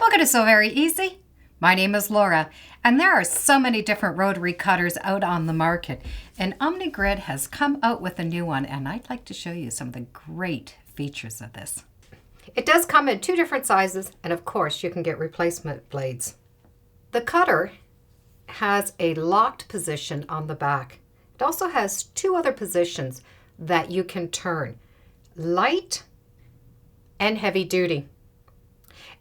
Welcome to So Very Easy. My name is Laura, and there are so many different rotary cutters out on the market, and Omnigrid has come out with a new one, and I'd like to show you some of the great features of this. It does come in two different sizes, and of course you can get replacement blades. The cutter has a locked position on the back. It also has two other positions that you can turn, light and heavy duty.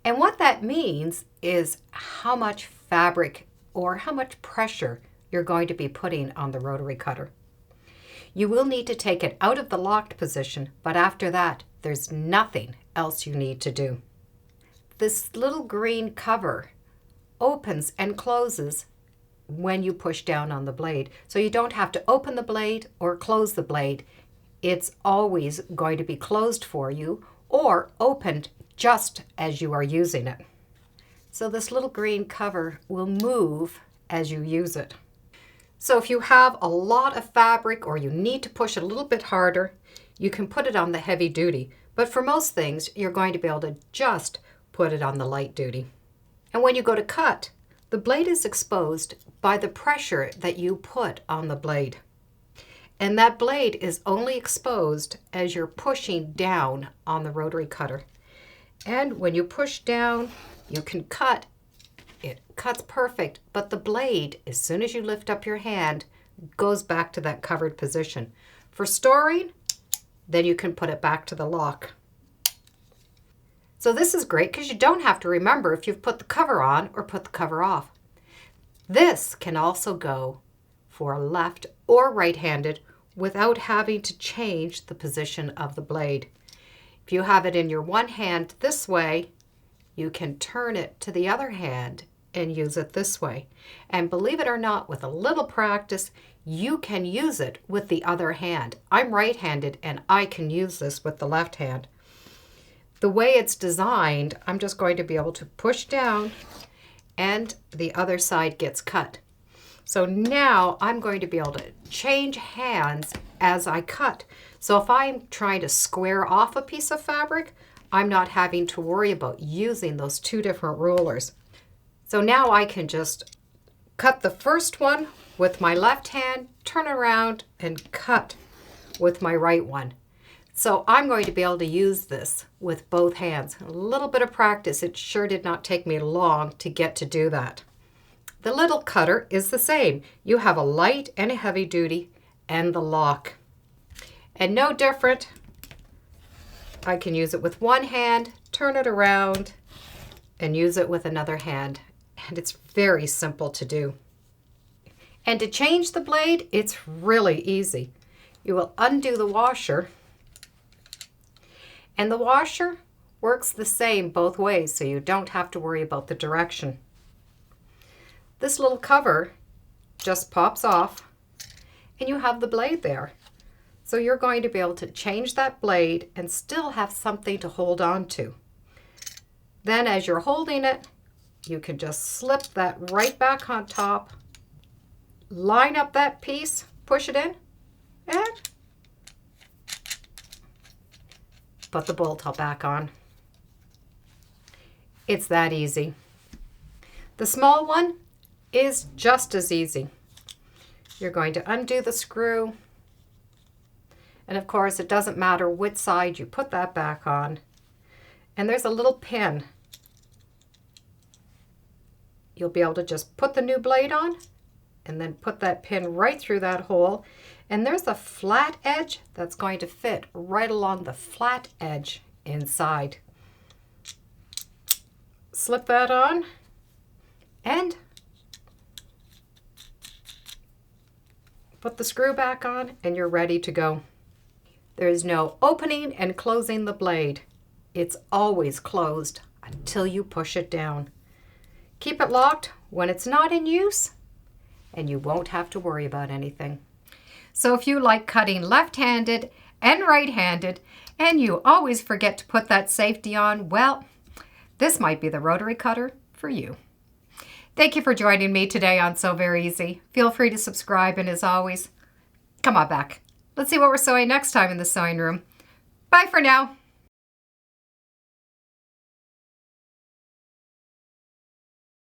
And what that means is how much fabric or how much pressure you're going to be putting on the rotary cutter. You will need to take it out of the locked position, but after that, there's nothing else you need to do. This little green cover opens and closes when you push down on the blade. So you don't have to open the blade or close the blade. It's always going to be closed for you or opened just as you are using it. So this little green cover will move as you use it. So if you have a lot of fabric or you need to push a little bit harder, you can put it on the heavy duty. But for most things, you're going to be able to just put it on the light duty. And when you go to cut, the blade is exposed by the pressure that you put on the blade. And that blade is only exposed as you're pushing down on the rotary cutter. And when you push down, you can cut. It cuts perfect, but the blade, as soon as you lift up your hand, goes back to that covered position. For storing, then you can put it back to the lock. So this is great because you don't have to remember if you've put the cover on or put the cover off. This can also go for left or right-handed without having to change the position of the blade. If you have it in your one hand this way, you can turn it to the other hand and use it this way. And believe it or not, with a little practice, you can use it with the other hand. I'm right-handed and I can use this with the left hand. The way it's designed, I'm just going to be able to push down and the other side gets cut. So now I'm going to be able to change hands as I cut. So if I'm trying to square off a piece of fabric, I'm not having to worry about using those two different rulers. So now I can just cut the first one with my left hand, turn around and cut with my right one. So I'm going to be able to use this with both hands. A little bit of practice. It sure did not take me long to get to do that. The little cutter is the same. You have a light and a heavy duty and the lock. And no different. I can use it with one hand, turn it around, and use it with another hand. And it's very simple to do. And to change the blade, it's really easy. You will undo the washer. And the washer works the same both ways, so you don't have to worry about the direction. This little cover just pops off and you have the blade there. So you're going to be able to change that blade and still have something to hold on to. Then as you're holding it, you can just slip that right back on top, line up that piece, push it in, and put the bolt back on. It's that easy. The small one is just as easy. You're going to undo the screw. And of course, it doesn't matter which side you put that back on. And there's a little pin. You'll be able to just put the new blade on and then put that pin right through that hole. And there's a flat edge that's going to fit right along the flat edge inside. Slip that on and put the screw back on and you're ready to go. There is no opening and closing the blade. It's always closed until you push it down. Keep it locked when it's not in use and you won't have to worry about anything. So if you like cutting left-handed and right-handed and you always forget to put that safety on, well, this might be the rotary cutter for you. Thank you for joining me today on So Very Easy. Feel free to subscribe, and as always, come on back. Let's see what we're sewing next time in the sewing room. Bye for now.